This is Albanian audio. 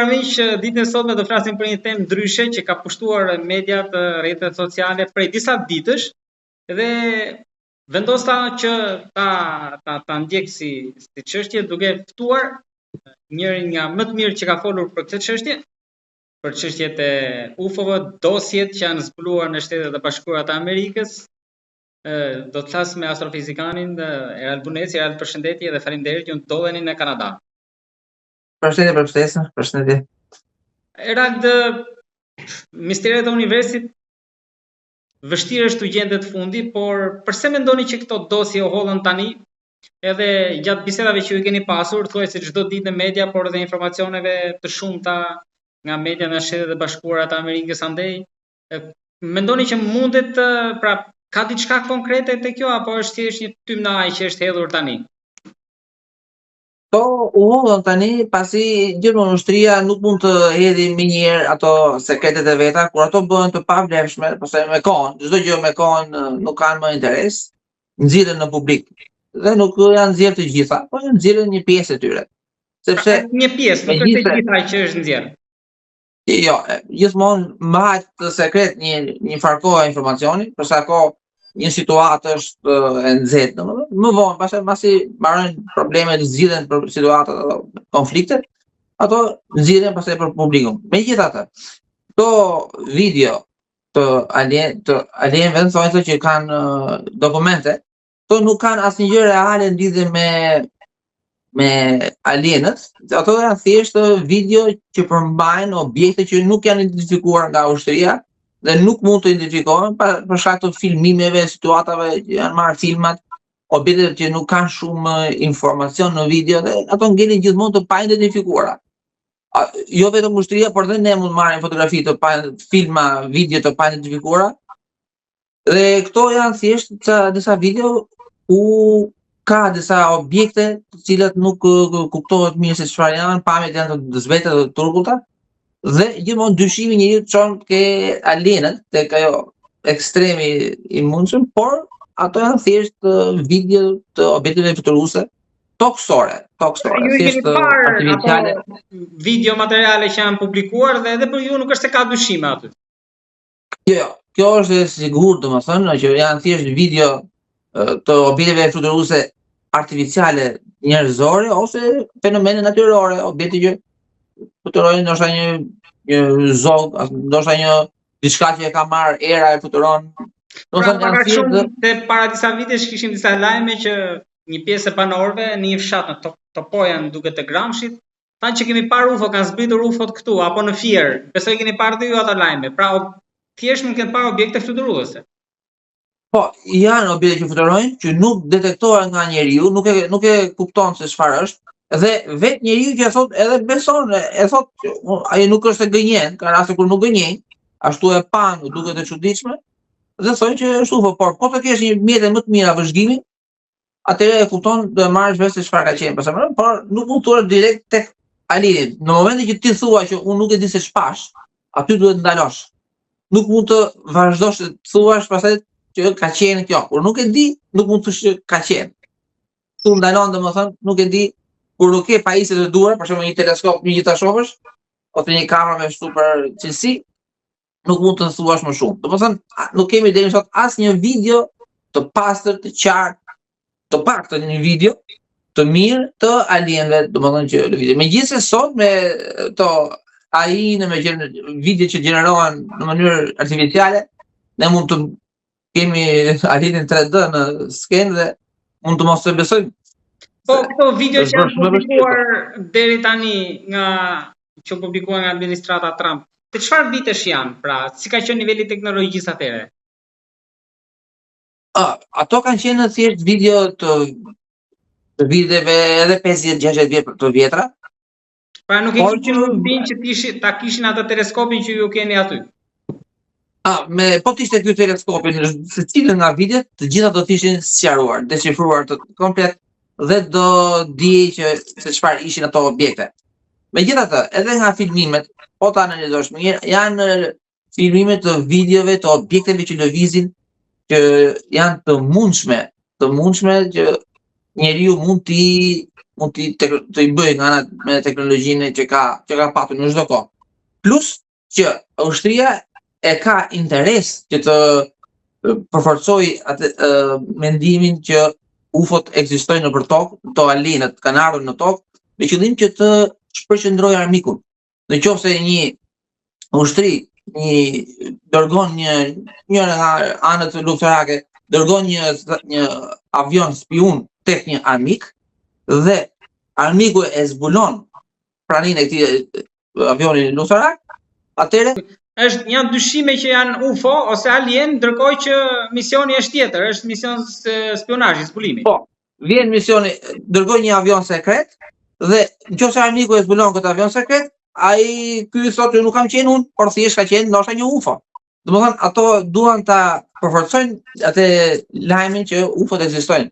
nderuar miq, ditën e sotme do flasim për një temë ndryshe që ka pushtuar mediat, rrjetet sociale prej disa ditësh dhe vendosa që ta ndjek si çështje duke ftuar njërin nga më të mirë që ka folur për këtë çështje, për çështjet e UFO-ve, dosjet që janë zbuluar në Shtetet e Bashkuara të Amerikës. Do të flas me astrofizikanin Erald Buneci. Erald, përshëndetje dhe faleminderit që ndodheni në Kanada. Përshëndetje. Erald, misteret e universit vështirë është të gjendet fundi, por përse mendoni që këto dosje u hollën tani? Edhe gjatë bisedave që ju keni pasur, thuajse çdo ditë në media, por edhe informacioneve të shumta nga media në Shtetet e Bashkuara të Amerikës andej, mendoni që mundet, pra ka diçka konkrete te kjo apo është thjesht një tymnaj që është hedhur tani? Po, u hollën tani pasi gjithmonë ushtria nuk mund të hedhë më njëherë ato sekretet e veta, kur ato bëhen të pavlefshme, pastaj me kohën, çdo gjë me kohën nuk kanë më interes, nxirren në publik. Dhe nuk janë nxjerrë të gjitha, por janë nxjerrë një pjesë e tyre. Sepse një pjesë, nuk është e gjitha që është nxjerrë. Jo, gjithmonë mbahet të sekret një farkohë informacioni, për sa kohë një situatë është e nxehtë, më vonë, pasi mbarojnë problemet, zgjidhen situatat apo konfliktet, ato nxirren pastaj për publikun. Megjithatë, këto video të alienëve thonë që kanë dokumente, to nuk kanë asnjë gjë reale lidhje me alienët, ato janë thjesht video që përmbajnë objekte që nuk janë identifikuar nga ushtria dhe nuk mund të identifikohen për shkak të filmimeve, situatave që janë marrë filmat, objekte që nuk kanë shumë informacion në video dhe ato ngelin gjithmonë të pa identifikuara. Jo vetëm ushtria, por edhe ne mund të marrim fotografi të pa filma, video të pa identifikuara. Dhe këto janë thjesht disa video ku ka disa objekte të cilat nuk kuptohet mirë se çfarë janë, pamjet janë të zbeta dhe të turbullta. Dhe gjithmonë dyshimi njeriu çon ke alienët, tek ajo ekstremi i mundshëm, por ato janë thjesht video të objekteve fluturuese toksore, thjesht artificiale. Video materiale që janë publikuar dhe edhe për ju nuk është se ka dyshime aty. Jo, kjo është e sigurt, domethënë që janë thjesht video të objekteve fluturuese artificiale njerëzore ose fenomene natyrore, objekte që fluturojnë, ndoshta një zog, ndoshta një diçka që e ka marrë era e fluturon. Te para disa vitesh kishim disa lajme që një pjesë e banorëve në një fshat në Topojan duke të Gramshit, thanë që kemi parë UFO, kanë zbritur UFO-t këtu apo në Fier. Besoj keni parë dhe ju ato lajme. Pra thjesht nuk keni parë objekte fluturuese. Po, janë objekte që fluturojnë, që nuk detektohen nga njeriu, nuk e kupton se çfarë është. Dhe vetë njeriu që e thot edhe beson, e thot ai nuk është e gënjen, ka raste kur nuk gënjen, ashtu e pan, duket e çuditshme, dhe thonë që është UFO, por po të kesh një mjete më të mira vëzhgimi, atëherë e kupton dhe marrësh vesh se çfarë ka qenë pastaj, por nuk mund të thuash direkt tek alieni. Në momentin që ti thua që unë nuk e di se ç'pash, aty duhet ndalosh. Nuk mund të vazhdosh të thuash pastaj që ka qenë kjo, kur nuk e di, nuk mund të thosh që ka qenë. Tu ndalon domethënë, nuk e di. Kur nuk ke pajisjet e duhura, për shembull një teleskop një gjithë ta shohësh, ose një kamerë me super cilësi, nuk mund të thuash më shumë. Domethënë, nuk kemi deri sot asnjë video të pastër, të qartë, të paktën një video të mirë të alienëve, domethënë që lëvizin. Megjithëse sot me to AI-në me video që gjenerohen në mënyrë artificiale, ne mund të kemi alienin 3D në skenë dhe mund të mos e besojmë. Po këto video që janë publikuar deri tani që publikuar nga administrata Trump, të çfarë vitesh janë? Pra, si ka qenë niveli teknologjisë atëherë? Ato kanë qenë thjesht video të viteve edhe 50-60 vjet të vjetra. Pra nuk e kishin që ta kishin atë teleskopin që ju keni aty. Po të ishte ky teleskopin, secilën nga videot, të gjitha do të ishin sqaruar, deshifruar të komplet dhe do dije që se çfarë ishin ato objekte. Megjithatë, edhe nga filmimet, po ta analizosh mirë, janë filmime të videove të objekteve që lëvizin, që janë të mundshme që njeriu mund t'i mund të i bëj nga ana me teknologjinë që ka patur në çdo kohë. Plus që Ushtria e ka interes që të përforcoj atë mendimin që UFO-t ekzistojnë nëpër tokë, to alienët kanë ardhur në tokë, me qëllim që të shpërqendrojë armikun. Në qoftë se një ushtri dërgon një nga anët luftërake, dërgon një avion spiun tek një armik dhe armiku e zbulon praninë e këtij avioni luftërak, atëherë janë dyshime që janë UFO ose alien, ndërkohë që misioni është tjetër, është mision spionazhi, zbulimi. Po, vjen misioni, dërgoj një avion sekret dhe nëse armiku e zbulon këtë avion sekret, ky thotë nuk kam qenë unë, por thjesht ka qenë ndoshta një UFO. Domethënë ato duan ta përforcojnë atë lajmin që UFO-t ekzistojnë.